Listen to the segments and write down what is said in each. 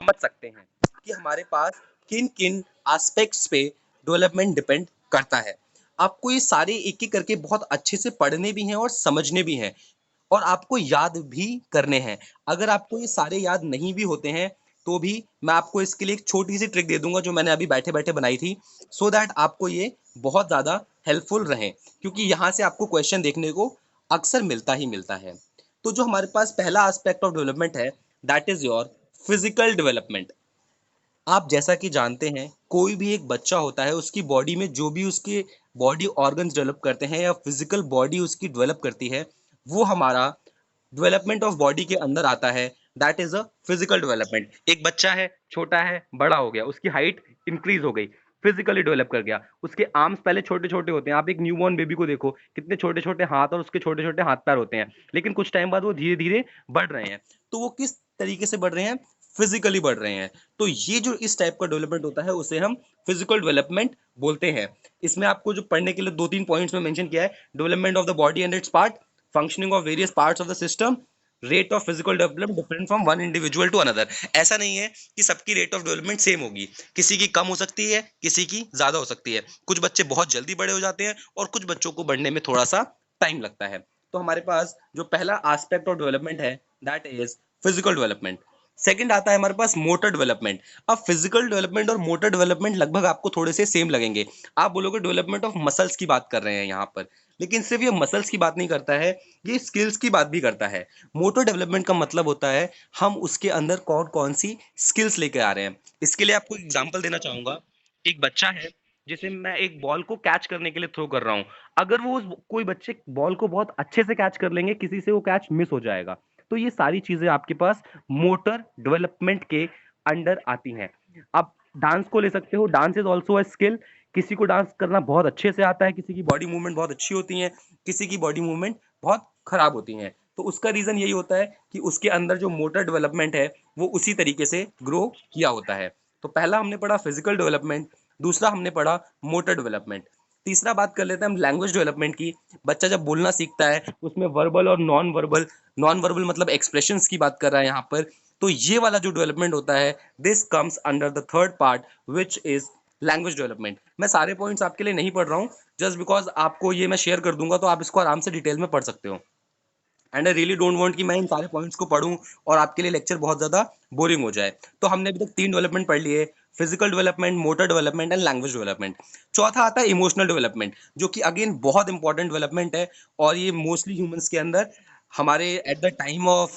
समझ सकते हैं कि हमारे पास किन किन एस्पेक्ट्स पे डेवलपमेंट डिपेंड करता है। आपको ये सारे एक एक करके बहुत अच्छे से पढ़ने भी हैं और समझने भी हैं और आपको याद भी करने हैं। अगर आपको ये सारे याद नहीं भी होते हैं तो भी मैं आपको इसके लिए एक छोटी सी ट्रिक दे दूंगा जो मैंने अभी बैठे बैठे बनाई थी, सो दैट आपको ये बहुत ज़्यादा हेल्पफुल रहे, क्योंकि यहाँ से आपको क्वेश्चन देखने को अक्सर मिलता ही मिलता है। तो जो हमारे पास पहला एस्पेक्ट ऑफ डेवलपमेंट है, that is your physical development. आप जैसा कि जानते हैं, कोई भी एक बच्चा होता है, उसकी बॉडी में जो भी उसके बॉडी ऑर्गन्स डेवलप करते हैं या फिजिकल बॉडी उसकी डेवलप करती है, वो हमारा डेवलपमेंट ऑफ बॉडी के अंदर आता है। That is a physical development. एक बच्चा है, छोटा है, बड़ा हो गया, उसकी हाइट इंक्रीज हो गई, फिजिकली डेवलप कर गया, उसके आर्म्स पहले छोटे छोटे होते हैं। आप एक न्यूबॉर्न बेबी को देखो, कितने छोटे छोटे हाथ और उसके छोटे छोटे हाथ पैर होते हैं, लेकिन कुछ टाइम बाद वो धीरे धीरे बढ़ रहे हैं। तो वो किस तरीके से बढ़ रहे हैं? फिजिकली बढ़ रहे हैं। तो ये जो इस टाइप का डेवलपमेंट होता है उसे हम फिजिकल डेवलपमेंट बोलते हैं। इसमें आपको जो पढ़ने के लिए दो तीन पॉइंट्स में मेंशन किया है, development of the body and its part, functioning of various parts of the system, rate of physical development different from one individual to another. ऐसा नहीं है कि सबकी रेट ऑफ डेवलपमेंट सेम होगी, किसी की कम हो सकती है, किसी की ज्यादा हो सकती है। कुछ बच्चे बहुत जल्दी बड़े हो जाते हैं और कुछ बच्चों को बढ़ने में थोड़ा सा टाइम लगता है। तो हमारे पास जो पहला एस्पेक्ट ऑफ डेवलपमेंट है, that is physical development. Second आता है हमारे पास मोटर डेवलपमेंट। अब फिजिकल डेवलपमेंट और मोटर डेवलपमेंट लगभग आपको थोड़े से सेम लगेंगे। आप बोलोगे डेवलपमेंट ऑफ मसल्स की बात कर रहे हैं यहाँ पर, लेकिन सिर्फ ये मसल्स की बात नहीं करता है, ये स्किल्स की बात भी करता है। मोटर डेवलपमेंट का मतलब होता है हम उसके अंदर कौन कौन सी स्किल्स लेके आ रहे हैं। इसके लिए आपको एग्जांपल देना चाहूंगा। एक बच्चा है जिसे मैं एक बॉल को कैच करने के लिए थ्रो कर रहा हूं, अगर वो कोई बच्चे बॉल को बहुत अच्छे से कैच कर लेंगे, किसी से वो कैच मिस हो जाएगा। तो ये सारी चीजें आपके पास मोटर डेवलपमेंट के अंडर आती हैं। आप डांस को ले सकते हो, dance is also a skill. किसी को डांस करना बहुत अच्छे से आता है, किसी की बॉडी मूवमेंट बहुत अच्छी होती है, किसी की बॉडी मूवमेंट बहुत खराब होती है। तो उसका रीजन यही होता है कि उसके अंदर जो मोटर डेवलपमेंट है वो उसी तरीके से ग्रो किया होता है। तो पहला हमने पढ़ा फिजिकल डेवलपमेंट, दूसरा हमने पढ़ा मोटर डेवलपमेंट। तीसरा बात कर लेते हैं हम लैंग्वेज डेवलपमेंट की। बच्चा जब बोलना सीखता है उसमें वर्बल और नॉन वर्बल, नॉन वर्बल मतलब एक्सप्रेशंस की बात कर रहा है यहाँ पर। तो ये वाला जो डेवलपमेंट होता है, this comes under the third part which is language development. मैं सारे पॉइंट्स आपके लिए नहीं पढ़ रहा हूँ, जस्ट बिकॉज आपको ये मैं शेयर कर दूंगा तो आप इसको आराम से डिटेल में पढ़ सकते हो। And I really don't want कि मैं इन सारे पॉइंट्स को पढूं और आपके लिए लेक्चर बहुत ज्यादा बोरिंग हो जाए। तो हमने अभी तक तीन डेवलपमेंट पढ़ लिए, physical development, motor development and language development. चौथा आता है इमोशनल डेवलपमेंट, जो कि अगेन बहुत इंपॉर्टेंट डेवलपमेंट है और ये मोस्टली ह्यूमंस के अंदर हमारे at the time of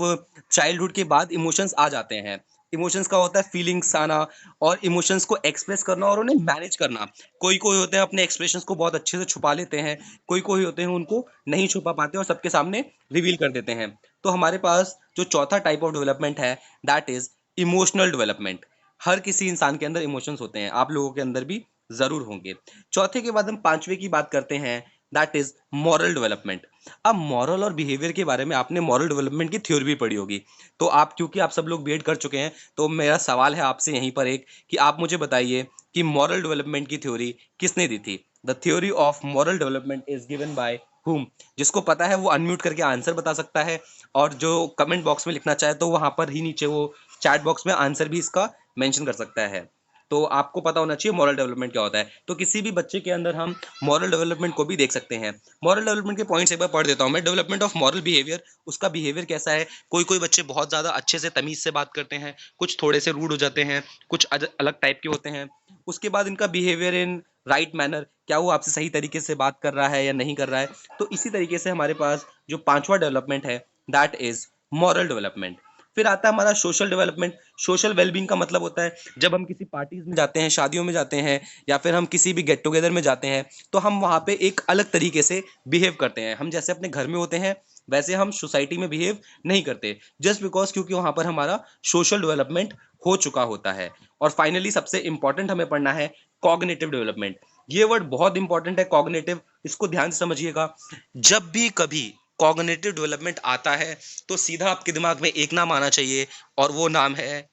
childhood के बाद इमोशंस आ जाते हैं। इमोशंस का होता है फीलिंग्स आना और इमोशंस को एक्सप्रेस करना और उन्हें मैनेज करना। कोई कोई होते हैं अपने एक्सप्रेशंस को बहुत अच्छे से छुपा लेते हैं, कोई कोई होते हैं उनको नहीं छुपा पाते और सबके सामने रिवील कर देते हैं। तो हमारे पास जो चौथा टाइप ऑफ डेवलपमेंट है, दैट इज इमोशनल डेवलपमेंट। हर किसी इंसान के अंदर इमोशंस होते हैं, आप लोगों के अंदर भी जरूर होंगे। चौथे के बाद हम पांचवे की बात करते हैं, दैट इज मॉरल डेवलपमेंट। अब मॉरल और बिहेवियर के बारे में आपने मॉरल डेवलपमेंट की थ्योरी भी पढ़ी होगी। तो आप, क्योंकि आप सब लोग बीएड कर चुके हैं, तो मेरा सवाल है आपसे यहीं पर एक, कि आप मुझे बताइए कि मॉरल डेवलपमेंट की थ्योरी किसने दी थी? The theory of moral development is given by whom? जिसको पता है वो अनम्यूट करके आंसर बता सकता है, और जो कमेंट बॉक्स में लिखना चाहे तो वहां पर ही नीचे वो चैट बॉक्स में आंसर भी इसका मेंशन कर सकता है। तो आपको पता होना चाहिए मॉरल डेवलपमेंट क्या होता है। तो किसी भी बच्चे के अंदर हम मॉरल डेवलपमेंट को भी देख सकते हैं। मॉरल डेवलपमेंट के पॉइंट्स एक बार पढ़ देता हूँ मैं। डेवलपमेंट ऑफ मॉरल बिहेवियर, उसका बिहेवियर कैसा है? कोई कोई बच्चे बहुत ज़्यादा अच्छे से तमीज़ से बात करते हैं, कुछ थोड़े से रूड हो जाते हैं, कुछ अलग टाइप के होते हैं। उसके बाद इनका बिहेवियर इन राइट मैनर, क्या वो आपसे सही तरीके से बात कर रहा है या नहीं कर रहा है। तो इसी तरीके से हमारे पास जो पांचवा डेवलपमेंट है, दैट इज मॉरल डेवलपमेंट। फिर आता है हमारा सोशल डेवलपमेंट। सोशल वेलबींग का मतलब होता है जब हम किसी पार्टीज में जाते हैं, शादियों में जाते हैं, या फिर हम किसी भी गेट टुगेदर में जाते हैं, तो हम वहाँ पे एक अलग तरीके से बिहेव करते हैं। हम जैसे अपने घर में होते हैं वैसे हम सोसाइटी में बिहेव नहीं करते, जस्ट बिकॉज क्योंकि वहाँ पर हमारा सोशल डेवलपमेंट हो चुका होता है। और फाइनली सबसे इंपॉर्टेंट हमें पढ़ना है कॉग्निटिव डेवलपमेंट। ये वर्ड बहुत इंपॉर्टेंट है, कॉग्निटिव, इसको ध्यान से समझिएगा। जब भी कभी कॉग्निटिव डेवलपमेंट आता है तो सीधा आपके दिमाग में एक नाम आना चाहिए, और वो नाम है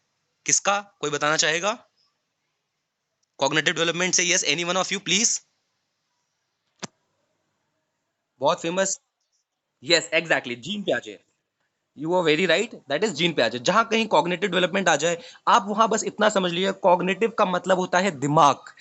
किसका? कोई बताना चाहेगा? कॉग्निटिव डेवलपमेंट से yes, any one of you please. बहुत फेमस। यस एग्जैक्टली, जीन पियाजे। You are very right, that is Jean पे आ जाए। जहां कहीं कॉग्निटिव डेवलपमेंट आ जाए, आप वहां बस इतना समझ लीजिए, कॉग्निटिव का मतलब होता है दिमाग,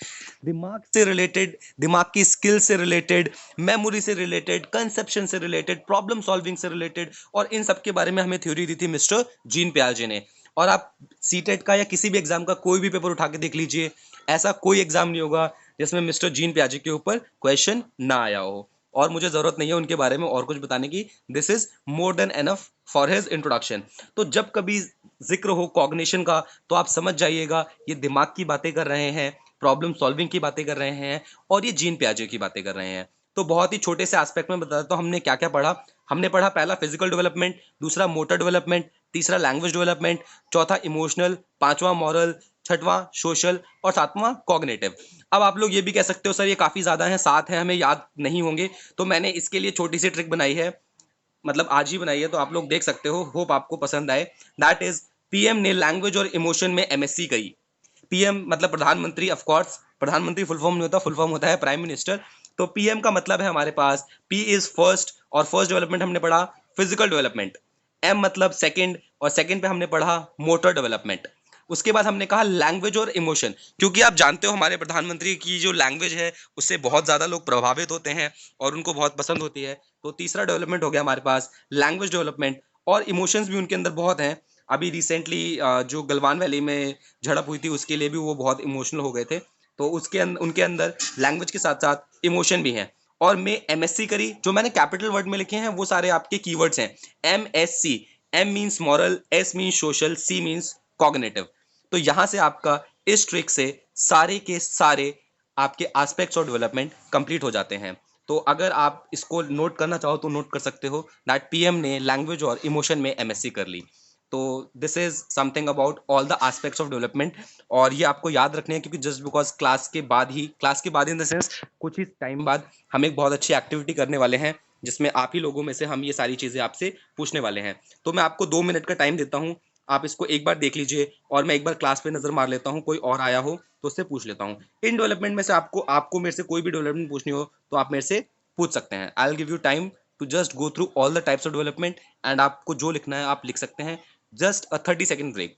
दिमाग से रिलेटेड, दिमाग की स्किल से रिलेटेड, मेमोरी से रिलेटेड, कंसेप्शन से रिलेटेड, प्रॉब्लम सॉल्विंग से रिलेटेड, और इन सब के बारे में हमें थ्योरी दी थी मिस्टर जीन पियाजे ने। और आप सीटेट का या किसी भी एग्जाम का कोई भी पेपर उठा के देख लीजिए, ऐसा कोई एग्जाम नहीं होगा जिसमें मिस्टर जीन पियाजे के ऊपर क्वेश्चन ना आया हो। और मुझे जरूरत नहीं है उनके बारे में और कुछ बताने की, this is more than enough for his introduction. तो जब कभी जिक्र हो कॉग्निशन का, तो आप समझ जाइएगा ये दिमाग की बातें कर रहे हैं, प्रॉब्लम सॉल्विंग की बातें कर रहे हैं, और ये जीन पियाजे की बातें कर रहे हैं। तो बहुत ही छोटे से एस्पेक्ट में बता देता हूँ हमने क्या क्या पढ़ा। हमने पढ़ा पहला फिजिकल डेवलपमेंट, दूसरा मोटर डेवलपमेंट, तीसरा लैंग्वेज डेवलपमेंट, चौथा इमोशनल, पांचवा मॉरल, छठवां सोशल, और सातवां कॉग्निटिव। अब आप लोग ये भी कह सकते हो सर ये काफी ज्यादा है, सात है, हमें याद नहीं होंगे। तो मैंने इसके लिए छोटी सी ट्रिक बनाई है, मतलब आज ही बनाई है, तो आप लोग देख सकते हो, होप आपको पसंद आए। दैट इज, पीएम ने लैंग्वेज और इमोशन में एमएससी करी। पीएम मतलब प्रधानमंत्री, ऑफ कोर्स प्रधानमंत्री फुल फॉर्म नहीं होता, फुल फॉर्म होता है प्राइम मिनिस्टर। तो पीएम का मतलब है हमारे पास, पी इज फर्स्ट, और फर्स्ट डेवलपमेंट हमने पढ़ा फिजिकल डेवलपमेंट। एम मतलब सेकंड, और सेकंड पे हमने पढ़ा मोटर डेवलपमेंट। उसके बाद हमने कहा लैंग्वेज और इमोशन, क्योंकि आप जानते हो हमारे प्रधानमंत्री की जो लैंग्वेज है उससे बहुत ज्यादा लोग प्रभावित होते हैं और उनको बहुत पसंद होती है। तो तीसरा डेवलपमेंट हो गया हमारे पास लैंग्वेज डेवलपमेंट। और इमोशंस भी उनके अंदर बहुत हैं। अभी रिसेंटली जो गलवान वैली में झड़प हुई थी उसके लिए भी वो बहुत इमोशनल हो गए थे। तो उसके उनके अंदर लैंग्वेज के साथ साथ इमोशन भी हैं। और मैं एमएससी करी, जो मैंने कैपिटल वर्ड में लिखे हैं वो सारे आपके कीवर्ड्स हैं। MSC, M means moral, S means social, C means cognitive. तो यहां से आपका इस ट्रिक से सारे के सारे आपके एस्पेक्ट्स ऑफ डेवलपमेंट कंप्लीट हो जाते हैं। तो अगर आप इसको नोट करना चाहो तो नोट कर सकते हो दैट पीएम ने लैंग्वेज और इमोशन में एमएससी कर ली। तो this is something about all the aspects of development. और ये आपको याद रखने हैं, क्योंकि जस्ट बिकॉज क्लास के बाद इन द सेंस कुछ ही टाइम बाद हम एक बहुत अच्छी एक्टिविटी करने वाले हैं, जिसमें आप ही लोगों में से हम ये सारी चीजें आपसे पूछने वाले हैं। तो मैं आपको 2 मिनट का टाइम देता हूँ, आप इसको एक बार देख लीजिए, और मैं एक बार क्लास पे नजर मार लेता हूँ, कोई और आया हो तो उससे पूछ लेता हूँ। इन डेवलपमेंट में से आपको आपको मेरे से कोई भी डेवलपमेंट पूछनी हो तो आप मेरे से पूछ सकते हैं। I will give you time to just go through all the types of development, and आपको जो लिखना है आप लिख सकते हैं। Just a 30 second break.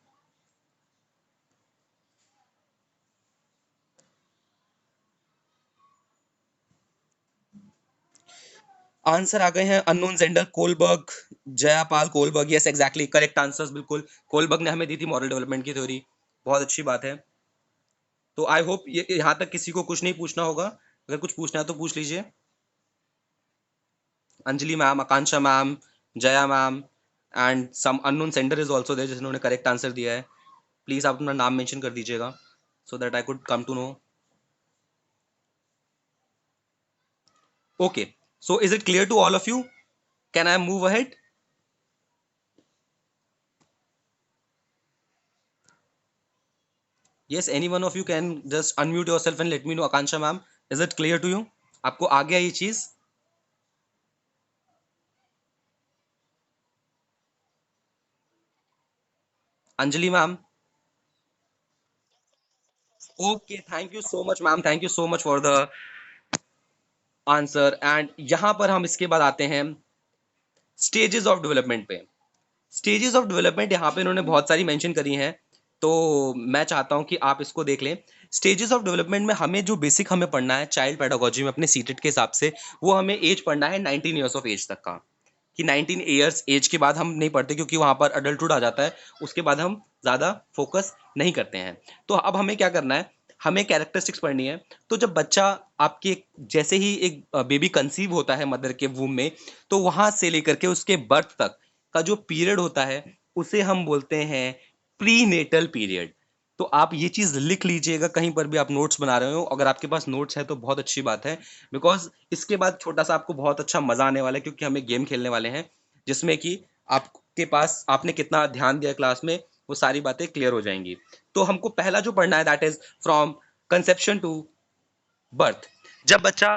Answer आ गए हैं, unknown gender Kohlberg, Jayapal Kohlberg, yes exactly correct answers, बिल्कुल कोलबर्ग ने हमें दी थी मॉरल डेवलपमेंट की थ्योरी। बहुत अच्छी बात है। तो आई होप ये यहाँ तक किसी को कुछ नहीं पूछना होगा, अगर कुछ पूछना है तो पूछ लीजिए। Anjali ma'am, Akanksha ma'am, Jaya ma'am, and some unknown sender is also there जिन्होंने करेक्ट आंसर दिया है। प्लीज आप अपना नाम मेंशन कर दीजिएगा so that I could come to know. Okay, so is it clear to all of you? Can I move ahead? Yes, any one of you can just unmute yourself and let me know. Akansha ma'am, is it clear to you? आपको आ गया ये चीज? Anjali ma'am? Okay, thank you so much ma'am, thank you so much for the answer. And यहां पर हम इसके बाद आते हैं स्टेजेस ऑफ डेवलपमेंट पे। स्टेजेस ऑफ डेवलपमेंट यहाँ पे इन्होंने बहुत सारी मेंशन करी हैं, तो मैं चाहता हूँ कि आप इसको देख लें। स्टेजेस ऑफ डेवलपमेंट में हमें जो बेसिक हमें पढ़ना है चाइल्ड पेडागोजी में अपने सीटेट के हिसाब से, वो हमें एज पढ़ना है 19 ईयर्स ऑफ एज तक का। कि 19 ईयर्स एज के बाद हम नहीं पढ़ते, क्योंकि वहां पर अडल्टहुड आ जाता है, उसके बाद हम ज़्यादा फोकस नहीं करते हैं। तो अब हमें क्या करना है, हमें कैरेक्टरिस्टिक्स पढ़नी है। तो जब बच्चा आपके जैसे ही एक बेबी कंसीव होता है मदर के वूम में, तो वहां से लेकर के उसके बर्थ तक का जो पीरियड होता है उसे हम बोलते हैं प्री नेटल पीरियड। तो आप ये चीज लिख लीजिएगा, कहीं पर भी आप नोट्स बना रहे हो, अगर आपके पास नोट्स है तो बहुत अच्छी बात है। बिकॉज इसके बाद छोटा सा आपको बहुत अच्छा मजा आने वाला है, क्योंकि हम एक गेम खेलने वाले हैं जिसमें कि आपके पास आपने कितना ध्यान दिया क्लास में वो सारी बातें क्लियर हो जाएंगी। तो हमको पहला जो पढ़ना है that is from conception to birth. जब बच्चा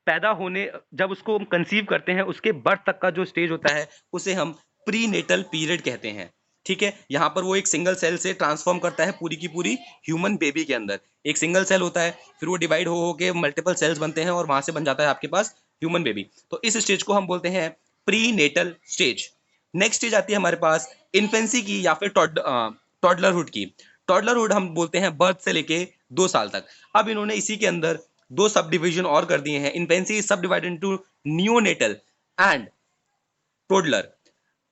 पैदा होने, जब उसको हम कंसीव करते हैं उसके बर्थ तक का जो स्टेज होता है उसे हम प्री नेटल पीरियड कहते हैं। ठीक है, यहाँ पर वो एक सिंगल सेल से ट्रांसफॉर्म करता है पूरी की पूरी ह्यूमन बेबी के अंदर। एक सिंगल सेल होता है, फिर वो डिवाइड हो के मल्टीपल सेल्स बनते हैं और वहां से बन जाता है आपके पास ह्यूमन बेबी। तो इस स्टेज को हम बोलते हैं prenatal stage. Next stage आती है हमारे पास इन्फेंसी की या फिर टॉडलरहुड की। टॉडलरहुड हम बोलते हैं बर्थ से लेके 2 साल तक। अब इन्होंने इसी के अंदर दो सब डिविजन और कर दिए हैं। इन्फेंसी इज सब divided into neonatal and toddler.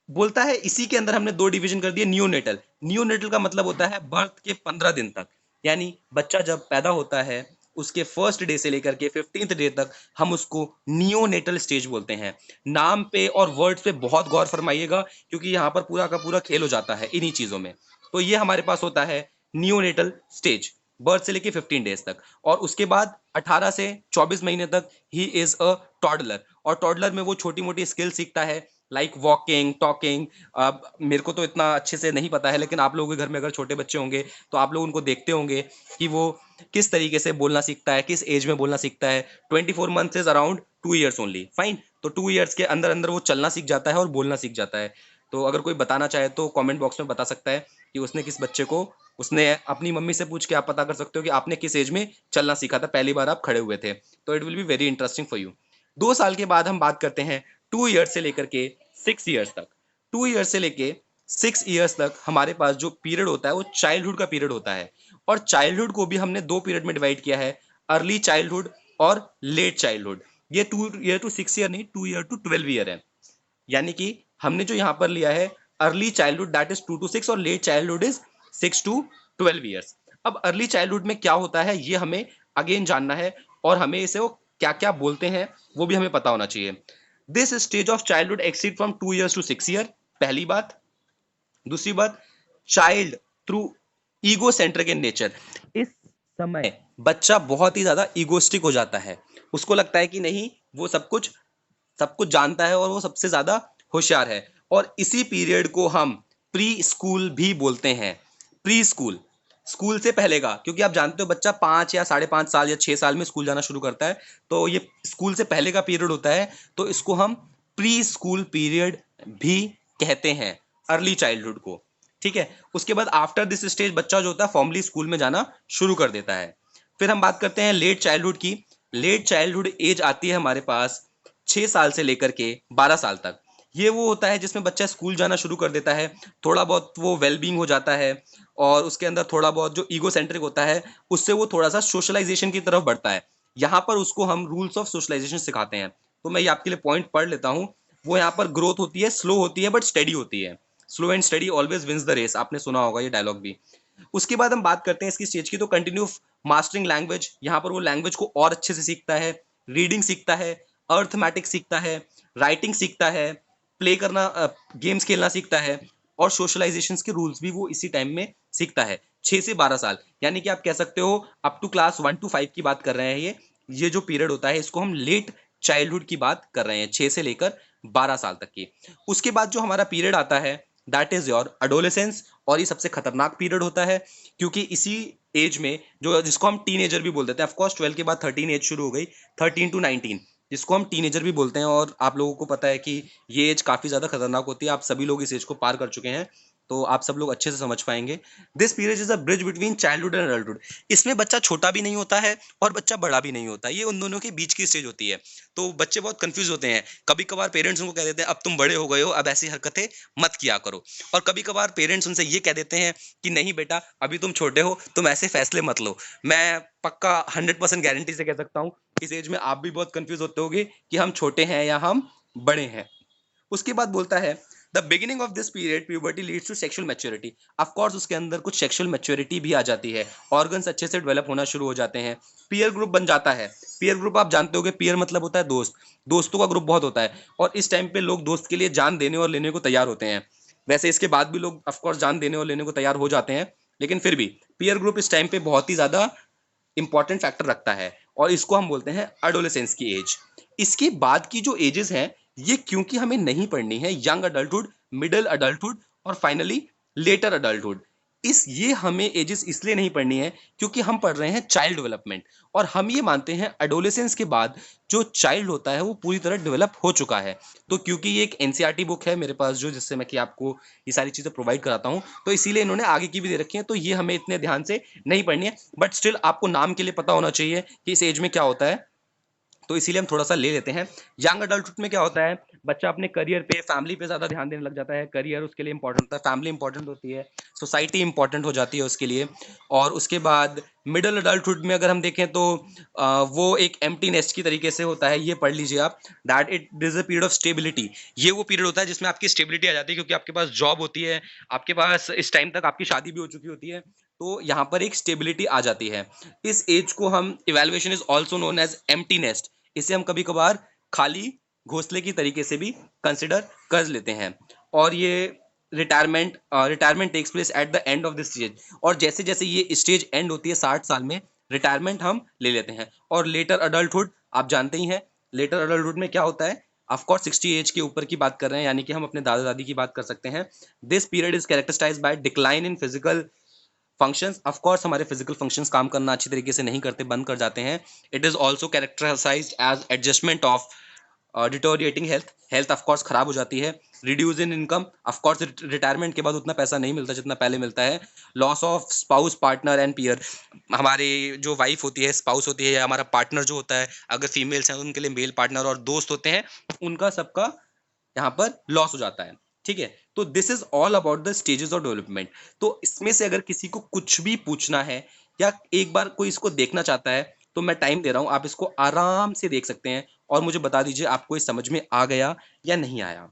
बोलता है इसी के अंदर हमने दो डिवीजन कर दिए नियोनेटल। नियोनेटल का मतलब होता है बर्थ के 15 दिन तक, यानी बच्चा जब पैदा होता है उसके फर्स्ट डे से लेकर के 15th डे तक हम उसको नियोनेटल स्टेज बोलते हैं। नाम पे और वर्ड्स पे बहुत गौर फरमाइएगा, क्योंकि यहाँ पर पूरा का पूरा खेल हो जाता है इन्हीं चीजों में। तो ये हमारे पास होता है नियोनेटल स्टेज, बर्थ से लेके 15 डेज तक। और उसके बाद 18 से 24 महीने तक ही इज अ टॉडलर। और टॉडलर में वो छोटी मोटी स्किल सीखता है, लाइक वॉकिंग, टॉकिंग। अब मेरे को तो इतना अच्छे से नहीं पता है, लेकिन आप लोगों के घर में अगर छोटे बच्चे होंगे तो आप लोग उनको देखते होंगे कि वो किस तरीके से बोलना सीखता है, किस एज में बोलना सीखता है। 24 month is around 2 years only, fine. तो 2 ईयर्स के अंदर अंदर वो चलना सीख जाता है और बोलना सीख जाता है। तो अगर कोई बताना चाहे तो कमेंट बॉक्स में बता सकता है कि उसने किस बच्चे को, उसने अपनी मम्मी से पूछ के आप पता कर सकते हो कि आपने किस एज में चलना सीखा था, पहली बार आप खड़े हुए थे। तो it will be very interesting for you. 2 साल के बाद हम बात करते हैं 2 ईयर्स से लेकर के 6 ईयर्स तक। 2 ईयर्स से लेके 6 ईयर्स तक हमारे पास जो पीरियड होता है वो चाइल्डहुड का पीरियड होता है। और चाइल्डहुड को भी हमने दो पीरियड में डिवाइड किया है, अर्ली चाइल्डहुड और लेट चाइल्डहुड। ये 2 ईयर टू 6 ईयर नहीं, 2 ईयर टू 12 ईयर है। यानी कि हमने जो यहाँ पर लिया है early childhood that is 2 to 6 और late childhood is 6 to 12 years. अब अर्ली चाइल्डहुड में क्या होता है ये हमें अगेन जानना है, और हमें इसे वो क्या क्या बोलते हैं वो भी हमें पता होना चाहिए। This stage of childhood exceed from 2 years to 6 year, पहली बात। दूसरी बात, child through ego centric in nature. इस समय बच्चा बहुत ही ज्यादा ईगोस्टिक हो जाता है। उसको लगता है कि नहीं, वो सब कुछ जानता है और वो सबसे ज्यादा होशियार है। और इसी पीरियड को हम प्री स्कूल भी बोलते हैं। प्री स्कूल, स्कूल से पहले का, क्योंकि आप जानते हो बच्चा 5 या 5.5 साल या 6 साल में स्कूल जाना शुरू करता है, तो ये स्कूल से पहले का पीरियड होता है। तो इसको हम प्री स्कूल पीरियड भी कहते हैं, अर्ली चाइल्डहुड को। ठीक है। उसके बाद आफ्टर दिस स्टेज बच्चा जो होता है फॉर्मली स्कूल में जाना शुरू कर देता है। फिर हम बात करते हैं लेट चाइल्डहुड की। लेट चाइल्डहुड एज आती है हमारे पास 6 साल से लेकर के 12 साल तक। ये वो होता है जिसमें बच्चा स्कूल जाना शुरू कर देता है, थोड़ा बहुत वो वेलबींग हो जाता है, और उसके अंदर थोड़ा बहुत जो ईगो सेंट्रिक होता है उससे वो थोड़ा सा सोशलाइजेशन की तरफ बढ़ता है। यहाँ पर उसको हम रूल्स ऑफ सोशलाइजेशन सिखाते हैं। तो मैं ये आपके लिए पॉइंट पढ़ लेता हूँ। वो यहाँ पर ग्रोथ होती है, स्लो होती है बट स्टडी होती है। Slow and study always wins the race, आपने सुना होगा ये डायलॉग भी। उसके बाद हम बात करते हैं इसकी स्टेज की, तो कंटिन्यू मास्टरिंग लैंग्वेज। यहाँ पर वो लैंग्वेज को और अच्छे से सीखता है, रीडिंग सीखता है, अर्थमेटिक्स सीखता है, राइटिंग सीखता है, प्ले करना, गेम्स खेलना सीखता है, और सोशलाइजेशन के रूल्स भी वो इसी टाइम में सीखता है। 6 से 12 साल, यानी कि आप कह सकते हो अप टू क्लास 1 to 5 की बात कर रहे हैं। ये जो पीरियड होता है इसको हम लेट चाइल्डहुड की बात कर रहे हैं, 6 से लेकर 12 साल तक की। उसके बाद जो हमारा पीरियड आता है दैट इज योर अडोलेसेंस। और ये सबसे खतरनाक पीरियड होता है, क्योंकि इसी एज में जो जिसको हम टीनेजर भी बोल देते हैं, ऑफकोर्स 12 के बाद 13 एज शुरू हो गई, 13 to 19, जिसको हम टीनेजर भी बोलते हैं। और आप लोगों को पता है कि ये एज काफ़ी ज़्यादा खतरनाक होती है। आप सभी लोग इस एज को पार कर चुके हैं, तो आप सब लोग अच्छे से समझ पाएंगे। This period is a bridge between childhood and adulthood. इसमें बच्चा छोटा भी नहीं होता है और बच्चा बड़ा भी नहीं होता, ये उन दोनों के बीच की स्टेज होती है। तो बच्चे बहुत कंफ्यूज होते हैं। कभी कभार पेरेंट्स उनको कह देते हैं अब तुम बड़े हो गए हो, अब ऐसी हरकतें मत किया करो। और कभी कभार पेरेंट्स उनसे ये कह देते हैं कि नहीं बेटा, अभी तुम छोटे हो, तुम ऐसे फैसले मत लो। मैं पक्का 100% गारंटी से कह सकता हूँ इस एज में आप भी बहुत कंफ्यूज होते होगे कि हम छोटे हैं या हम बड़े हैं। उसके बाद बोलता है the beginning of this period puberty leads to sexual maturity. Of course उसके अंदर कुछ सेक्सुअल मैच्योरिटी भी आ जाती है, ऑर्गन्स अच्छे से डेवलप होना शुरू हो जाते हैं, पीयर ग्रुप बन जाता है। पीयर ग्रुप आप जानते होगे, पीयर मतलब होता है दोस्त, दोस्तों का ग्रुप बहुत होता है। और इस टाइम पे लोग दोस्त के लिए जान देने और लेने को तैयार होते हैं। वैसे इसके बाद भी लोग ऑफकोर्स जान देने और लेने को तैयार हो जाते हैं, लेकिन फिर भी पीयर ग्रुप इस टाइम पे बहुत ही ज्यादा इंपॉर्टेंट फैक्टर रखता है। और इसको हम बोलते हैं एडोलेसेंस की एज। इसके बाद की जो एजेस हैं ये क्योंकि हमें नहीं पढ़नी है, यंग अडल्टहुड, मिडिल अडल्टहुड और फाइनली लेटर अडल्टहुड। इस ये हमें एजेस इसलिए नहीं पढ़नी है क्योंकि हम पढ़ रहे हैं चाइल्ड डेवलपमेंट। और हम ये मानते हैं एडोलेसेंस के बाद जो चाइल्ड होता है वो पूरी तरह डेवलप हो चुका है। तो क्योंकि ये एक एनसीईआरटी बुक है मेरे पास जो, जिससे मैं कि आपको ये सारी चीज़ें प्रोवाइड कराता हूँ, तो इसीलिए इन्होंने आगे की भी दे रखी है। तो ये हमें इतने ध्यान से नहीं पढ़नी है, बट स्टिल आपको नाम के लिए पता होना चाहिए कि इस एज में क्या होता है। तो इसीलिए हम थोड़ा सा ले लेते हैं। यंग अडल्टहुड में क्या होता है, बच्चा अपने करियर पे, फैमिली पे ज्यादा ध्यान देने लग जाता है। करियर उसके लिए इंपॉर्टेंट होता है, फैमिली इंपॉर्टेंट होती है, सोसाइटी इंपॉर्टेंट हो जाती है उसके लिए। और उसके बाद मिडिल अडल्टहुड में अगर हम देखें तो वो एक एम्प्टी नेस्ट की तरीके से होता है। ये पढ़ लीजिए आप, that it is a period of stability. ये वो पीरियड होता है जिसमें आपकी स्टेबिलिटी आ जाती है, क्योंकि आपके पास जॉब होती है, आपके पास इस टाइम तक आपकी शादी भी हो चुकी होती है, तो यहाँ पर एक स्टेबिलिटी आ जाती है। इस एज को हम, evaluation is also known as empty nest, इसे हम कभी कभार खाली घोंसले की तरीके से भी कंसिडर कर लेते हैं। और ये retirement takes place at the end of this stage. और जैसे जैसे ये स्टेज एंड होती है 60 साल में, रिटायरमेंट हम ले लेते हैं। और लेटर अडल्टहुड आप जानते ही हैं, लेटर अडल्टहुड में क्या होता है, ऑफकोर्स 60 एज के ऊपर की बात कर रहे हैं, यानी कि हम अपने दादा दादी की बात कर सकते हैं। This period is characterised by decline in physical functions. Of course हमारे फिजिकल फंक्शंस काम करना अच्छी तरीके से नहीं करते, बंद कर जाते हैं। It is also characterised as adjustment of deteriorating health. Health of course खराब हो जाती है। Reduce in income, of course retirement के बाद उतना पैसा नहीं मिलता जितना पहले मिलता है। Loss of spouse, partner and peer. हमारी जो वाइफ होती है, स्पाउस होती है, या हमारा पार्टनर जो होता है, अगर फीमेल्स हैं उनके लिए मेल पार्टनर और दोस्त होते हैं, उनका सबका यहाँ पर लॉस हो जाता है। ठीक है, तो this is all about the stages of development. तो इसमें से अगर किसी को कुछ भी पूछना है, या एक बार कोई इसको देखना चाहता है, तो मैं टाइम दे रहा हूं, आप इसको आराम से देख सकते हैं और मुझे बता दीजिए आपको ये समझ में आ गया या नहीं आया।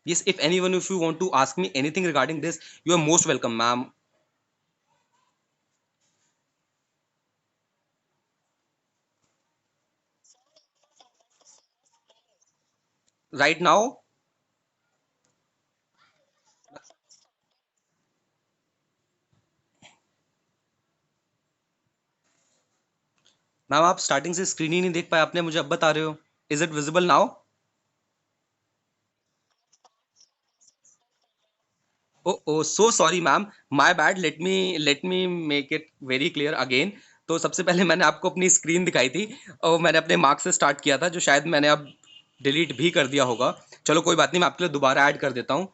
Yes, if anyone, if you want to ask me anything regarding this, you are most welcome, ma'am. Right now, ma'am आप स्टार्टिंग से स्क्रीन ही नहीं देख पाए, आपने मुझे अब बता रहे हो। Is it visible now? Oh so sorry ma'am, my bad. Let me make it very clear again. तो सबसे पहले मैंने आपको अपनी स्क्रीन दिखाई थी, और मैंने अपने मार्क्स से स्टार्ट किया था, जो शायद मैंने अब डिलीट भी कर दिया होगा। चलो कोई बात नहीं, मैं आपके लिए दोबारा ऐड कर देता हूँ।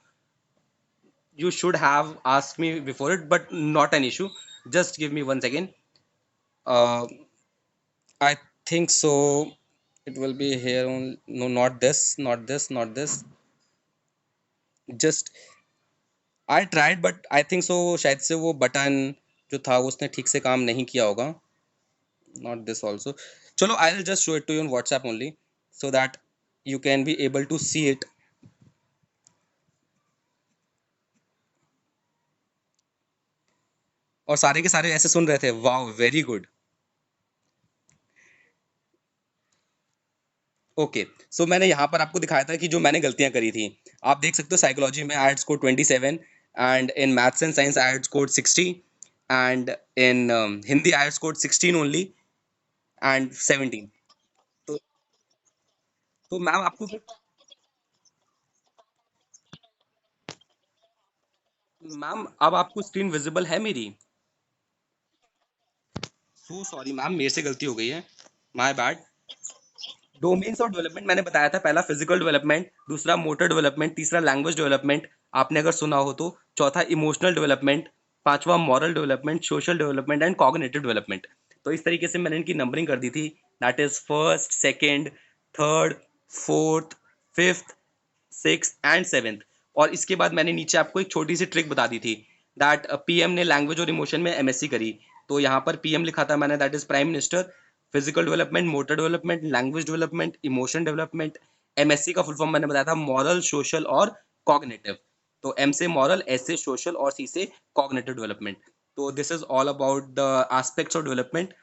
You should have asked me before it, but not an issue. Just give me one second. I think so it will be here on, no, not this, not this, not this. Just I tried, but I think so शायद से वो button जो था वो उसने ठीक से काम नहीं किया होगा। Not this also. चलो, I'll just show it to you on WhatsApp only, so that you can be able to see it. और सारे के सारे ऐसे सुन रहे थे, वाओ वेरी गुड। ओके, सो मैंने यहाँ पर आपको दिखाया था कि जो मैंने गलतियाँ करी थी। आप देख सकते हो, साइकोलॉजी में I had score 27, and in maths and science I had score 60, and in Hindi I had score 16 only, and 17। तो मैम आपको, मैम अब आपको स्क्रीन विजिबल है मेरी? सो सॉरी मैम, मेरे से गलती हो गई है, my bad. Domains of development मैंने बताया था, पहला फिजिकल डेवलपमेंट, दूसरा मोटर डेवलपमेंट, तीसरा लैंग्वेज डेवलपमेंट, आपने अगर सुना हो तो, चौथा इमोशनल डेवलपमेंट, पांचवा moral development, social development and cognitive development. तो इस तरीके से मैंने इनकी नंबरिंग कर दी थी, that is first, second, third, fourth, fifth, six and seventh. और इसके बाद मैंने नीचे आपको एक छोटी सी ट्रिक बता दी थी, दैट पीएम ने लैंग्वेज और इमोशन में एमएससी करी। तो यहाँ पर पीएम लिखा था मैंने, that is prime minister. Physical development, motor development, language development, emotion development. MSc का फुल फॉर्म मैंने बताया था, मॉरल, सोशल और कॉग्निटिव। तो एम से मॉरल, एस से सोशल और सी से कॉग्निटिव डेवलपमेंट। तो this is all about the aspects of development.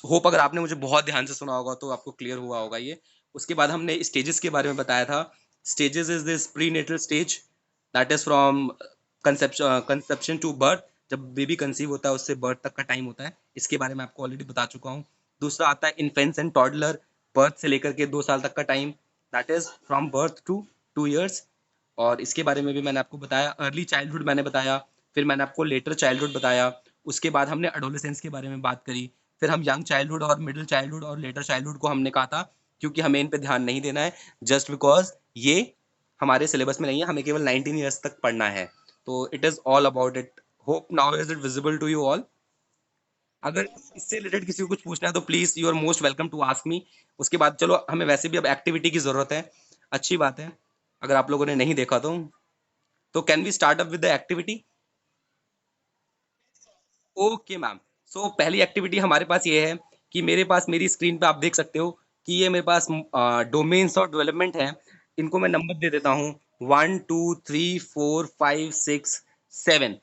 Hope अगर आपने मुझे बहुत ध्यान से सुना होगा तो आपको क्लियर हुआ होगा ये। उसके बाद हमने स्टेजेस के बारे में बताया था। Stages is this prenatal stage, that is from conception to birth. जब बेबी कंसीव होता है उससे बर्थ तक का टाइम होता है, इसके बारे में आपको ऑलरेडी बता चुका हूँ। दूसरा आता है इन्फेंट्स एंड टॉडलर, बर्थ से लेकर के 2 साल तक का time, that is from birth to 2 years। और इसके बारे में भी मैंने आपको बताया। अर्ली चाइल्डहुड मैंने बताया, फिर मैंने आपको लेटर चाइल्डहुड बताया। उसके बाद हमने एडोलेसेंस के बारे में बात करी। फिर हम यंग चाइल्डहुड और मिडिल चाइल्डहुड और लेटर चाइल्डहुड को हमने कहा था, क्योंकि हमें इन पे ध्यान नहीं देना है, जस्ट बिकॉज ये हमारे सिलेबस में नहीं है, हमें केवल 19 ईयर्स तक पढ़ना है। तो it is all about it. Hope now is it visible to you all. अगर इससे रिलेटेड किसी को कुछ पूछना है तो please you are most welcome to ask me. उसके बाद चलो, हमें वैसे भी अब एक्टिविटी की जरूरत है। अच्छी बात है, अगर आप लोगों ने नहीं देखा तो can we start up with the activity? Okay ma'am. So पहली एक्टिविटी हमारे पास ये है कि मेरे पास मेरी स्क्रीन पे आप देख सकते हो कि ये मेरे पास डोमेन्स और डेवलपमेंट है। इनको मैं नंबर दे देता हूँ, 1 2 3 4 5 6 7।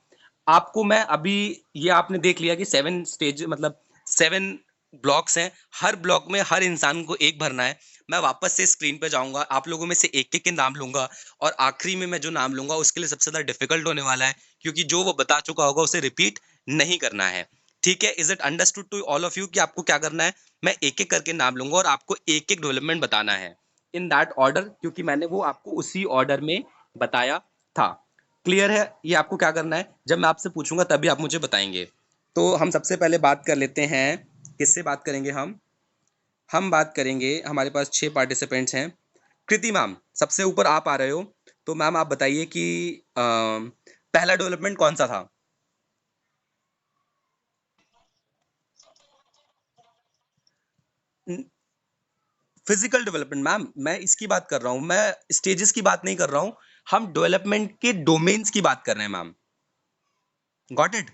आपको मैं अभी, ये आपने देख लिया कि 7 स्टेज मतलब 7 ब्लॉक्स हैं। हर ब्लॉक में हर इंसान को एक भरना है। मैं वापस से स्क्रीन पे जाऊंगा, आप लोगों में से एक एक के नाम लूंगा, और आखिरी में मैं जो नाम लूंगा उसके लिए सबसे ज्यादा डिफिकल्ट होने वाला है, क्योंकि जो वो बता चुका होगा उसे रिपीट नहीं करना है। ठीक है? Is it understood to all of you कि आपको क्या करना है? मैं एक एक करके नाम लूंगा और आपको एक एक डेवलपमेंट बताना है इन दैट ऑर्डर, क्योंकि मैंने वो आपको उसी ऑर्डर में बताया था। क्लियर है? ये आपको क्या करना है, जब मैं आपसे पूछूंगा तभी आप मुझे बताएंगे। तो हम सबसे पहले बात कर लेते हैं, किससे बात करेंगे हम बात करेंगे, हमारे पास 6 पार्टिसिपेंट्स हैं। कृति मैम, सबसे ऊपर आप आ रहे हो, तो मैम आप बताइए कि पहला डेवलपमेंट कौन सा था? फिजिकल डेवलपमेंट मैम, मैं इसकी बात कर रहा हूँ, मैं स्टेजेस की बात नहीं कर रहा हूँ। हम डेवलपमेंट के डोमेन्स की बात कर रहे हैं ma'am. Got it?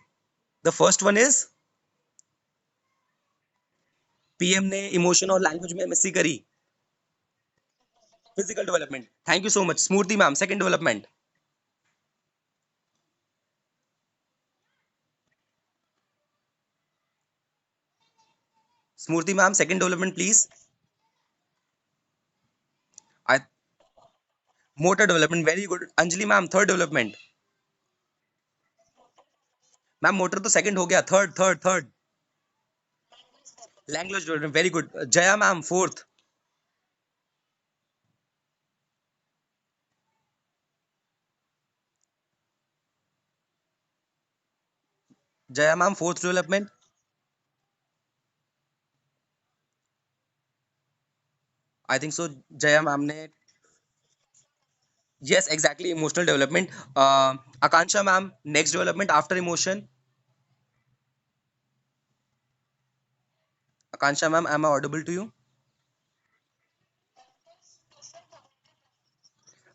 The first one is, PM ने इमोशन और लैंग्वेज में एमएससी करी। Physical development, thank you so much. Smruti ma'am, second development. Smruti ma'am, second development please. I motor development, very good. Anjali ma'am, third development. Ma'am motor तो second हो गया, third third third. Language development, very good. Jaya ma'am, fourth. Jaya ma'am, fourth development. I think so, Jaya ma'am ने, yes exactly, emotional development. Akansha ma'am, next development after emotion. Akansha ma'am, am I audible to you?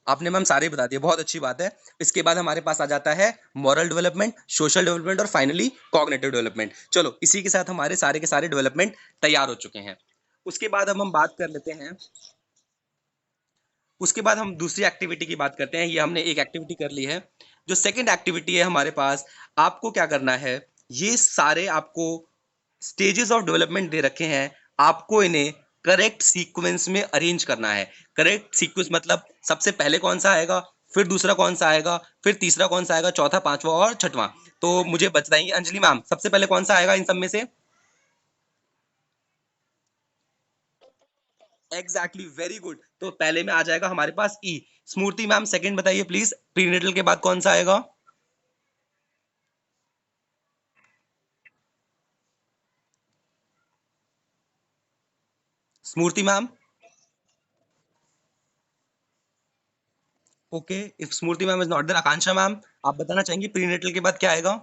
आपने ma'am सारे बता दिए, बहुत अच्छी बात है। इसके बाद हमारे पास आ जाता है मॉरल डेवलपमेंट, सोशल डेवलपमेंट और फाइनली कॉग्निटिव डेवलपमेंट। चलो, इसी के साथ हमारे सारे के सारे डेवलपमेंट तैयार हो चुके हैं। उसके बाद अब हम बात कर लेते हैं, उसके बाद हम दूसरी एक्टिविटी की बात करते हैं। ये हमने एक एक्टिविटी कर ली है। जो सेकंड एक्टिविटी है हमारे पास, आपको क्या करना है, ये सारे आपको स्टेजेस ऑफ डेवलपमेंट दे रखे हैं। आपको इन्हें करेक्ट सीक्वेंस में अरेंज करना है। करेक्ट सीक्वेंस मतलब सबसे पहले कौन सा आएगा, फिर दूसरा कौन सा आएगा, फिर तीसरा कौन सा आएगा, चौथा, पांचवा और छठवां। तो मुझे बताएंगे अंजलि मैम, सबसे पहले कौन सा आएगा इन सब में से? Exactly, very good. तो पहले में आ जाएगा हमारे पास ई। स्मूर्ति मैम, सेकंड बताइए प्लीज, प्रीनेटल के बाद कौन सा आएगा? Smruti ma'am. Okay, if Smruti ma'am is not there, Akanksha ma'am, आप बताना चाहेंगे प्रीनेटल के बाद क्या आएगा?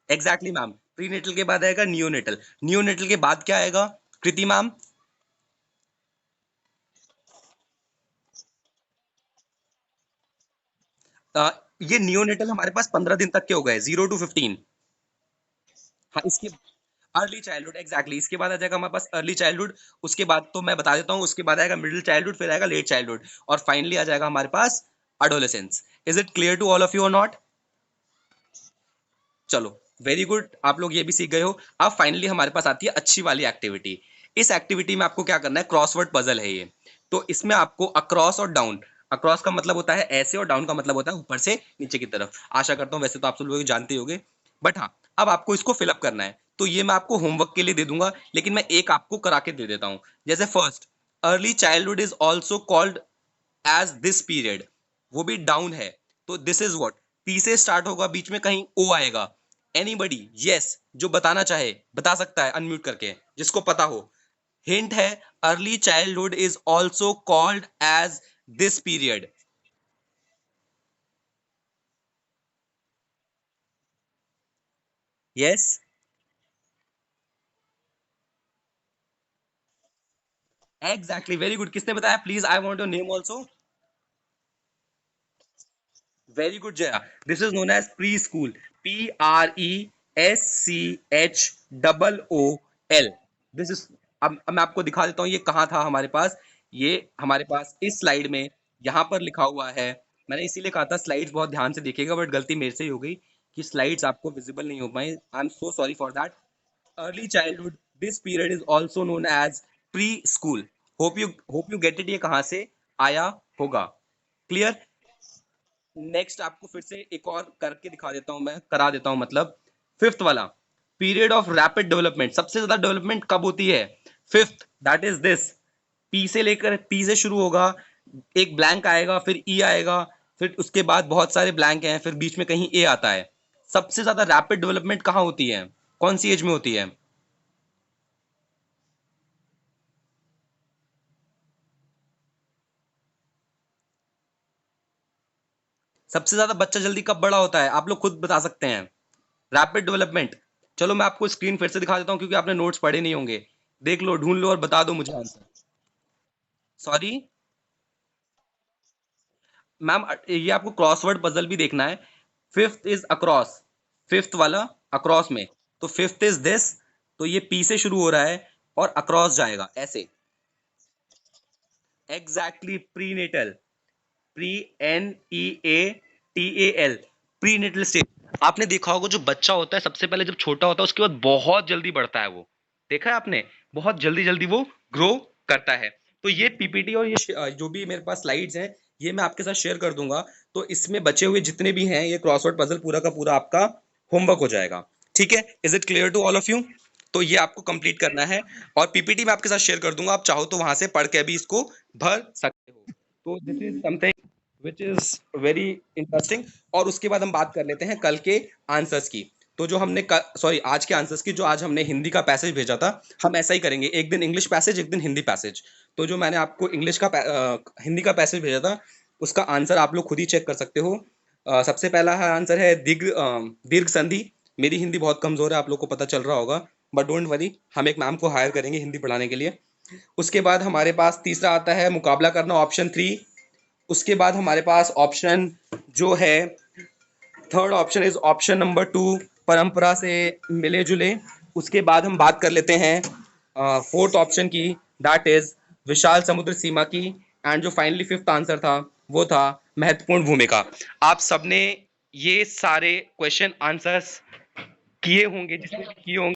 एग्जैक्टली मैम, प्रीनेटल के बाद आएगा नियोनेटल। नियोनेटल के बाद क्या आएगा, कृति मैम? ये नियोनेटल हमारे पास 15 दिन तक के हो गए, 0 to 15। हाँ, इसके अर्ली चाइल्डहुड, एग्जैक्टली, इसके बाद आ जाएगा हमारे पास अर्ली चाइल्डहुड। उसके बाद तो मैं बता देता हूँ, उसके बाद आएगा मिडिल चाइल्डहुड, फिर आएगा लेट चाइल्डहुड, और फाइनली आ जाएगा हमारे पास adolescence. Is it clear to all of you और नॉट? चलो, वेरी गुड, आप लोग ये भी सीख गए हो। अब फाइनली हमारे पास आती है अच्छी वाली एक्टिविटी। इस एक्टिविटी में आपको क्या करना है, क्रॉसवर्ड पजल है ये। तो इसमें आपको अक्रॉस और डाउन, अक्रॉस का मतलब होता है ऐसे और डाउन का मतलब होता है ऊपर से नीचे की तरफ। आशा करता हूँ वैसे तो आप सब लोग जानते होंगे, बट हाँ, अब आपको इसको फिलअप करना है। तो ये मैं आपको होमवर्क के लिए दे दूंगा, लेकिन मैं एक आपको करा के दे देता हूँ। जैसे first, early childhood is also called as this period, वो भी डाउन है। तो दिस इज व्हाट, पी से स्टार्ट होगा, बीच में कहीं ओ आएगा। एनीबडी, यस, जो बताना चाहे बता सकता है अनम्यूट करके, जिसको पता हो। हिंट है, early childhood is also called as this period. Yes, exactly, very good. किसने बताया? Please, I want your name also. Very good Jaya. This is known as preschool. PRESCHOOL। This is, अब मैं आपको दिखा देता हूँ ये कहाँ था हमारे पास। ये हमारे पास इस स्लाइड में यहाँ पर लिखा हुआ है। मैंने इसीलिए कहा था स्लाइड्स बहुत ध्यान से देखिएगा, बट गलती मेरे से ही हो गई कि स्लाइड्स आपको विजिबल नहीं हो पाई। I am so sorry for that. Early childhood, this period is also known as preschool. Hope you get it, ये कहाँ से आया होगा। क्लियर? नेक्स्ट आपको फिर से एक और करके दिखा देता हूं, मैं करा देता हूं मतलब। फिफ्थ वाला, पीरियड ऑफ रैपिड डेवलपमेंट, सबसे ज्यादा डेवलपमेंट कब होती है? Fifth, that is this. P से लेकर, पी से शुरू होगा, एक ब्लैंक आएगा, फिर ई आएगा, फिर उसके बाद बहुत सारे ब्लैंक हैं, फिर बीच में कहीं ए आता है। सबसे ज्यादा रैपिड डेवलपमेंट कहाँ होती है? कौन सी एज में होती है? सबसे ज्यादा बच्चा जल्दी कब बड़ा होता है? आप लोग खुद बता सकते हैं। Rapid development. चलो मैं आपको स्क्रीन फिर से दिखा देता हूँ, क्योंकि आपने नोट्स पढ़े नहीं होंगे। देख लो, ढूंढ लो और बता दो मुझे आंसर। सॉरी मैम, ये आपको क्रॉसवर्ड पजल भी देखना है। फिफ्थ इज अक्रॉस, फिफ्थ वाला अक्रॉस में। तो फिफ्थ इज दिस, तो ये पी से शुरू हो रहा है और अक्रॉस जाएगा ऐसे। Exactly, prenatal. Pre, NEATAL, prenatal stage. आपने देखा होगा जो बच्चा होता है सबसे पहले जब छोटा होता है, उसके बाद बहुत जल्दी बढ़ता है वो। देखा है आपने? बहुत जल्दी जल्दी वो ग्रो करता है। तो ये पीपीटी और ये जो भी मेरे पास स्लाइड्स हैं, ये मैं आपके साथ शेयर कर दूंगा। तो इसमें बचे हुए जितने भी हैं, ये क्रॉसवर्ड पजल पूरा का पूरा आपका होमवर्क हो जाएगा। ठीक है? Is it clear to all of you? तो ये आपको कंप्लीट करना है, और पीपीटी मैं आपके साथ शेयर कर दूंगा, आप चाहो तो वहां से पढ़ के भी इसको भर सकते हो। तो this is something which is very interesting. और उसके बाद हम बात कर लेते हैं कल के आंसर्स की। तो जो हमने, सॉरी, आज के आंसर्स की, जो आज हमने हिंदी का पैसेज भेजा था, हम ऐसा ही करेंगे, एक दिन इंग्लिश पैसेज, एक दिन हिंदी पैसेज। तो जो मैंने आपको हिंदी का पैसेज भेजा था, उसका आंसर आप लोग खुद ही चेक कर सकते हो। सबसे पहला है आंसर है दीर्घ संधि। मेरी हिंदी बहुत कमजोर है, आप लोग को पता चल रहा होगा, बट डोंट वरी, हम एक मैम को हायर करेंगे हिंदी पढ़ाने के लिए। उसके बाद हमारे पास तीसरा आता है मुकाबला करना, ऑप्शन 3। उसके बाद हमारे पास ऑप्शन जो है, third option is option number 2, परंपरा से मिले जुले। उसके बाद हम बात कर लेते हैं फोर्थ ऑप्शन की, दैट इज विशाल समुद्र सीमा की। एंड जो फाइनली फिफ्थ आंसर था, वो था महत्वपूर्ण भूमिका। आप सबने ये सारे क्वेश्चन आंसर्स किए होंगे, जिसने भी किए होंगे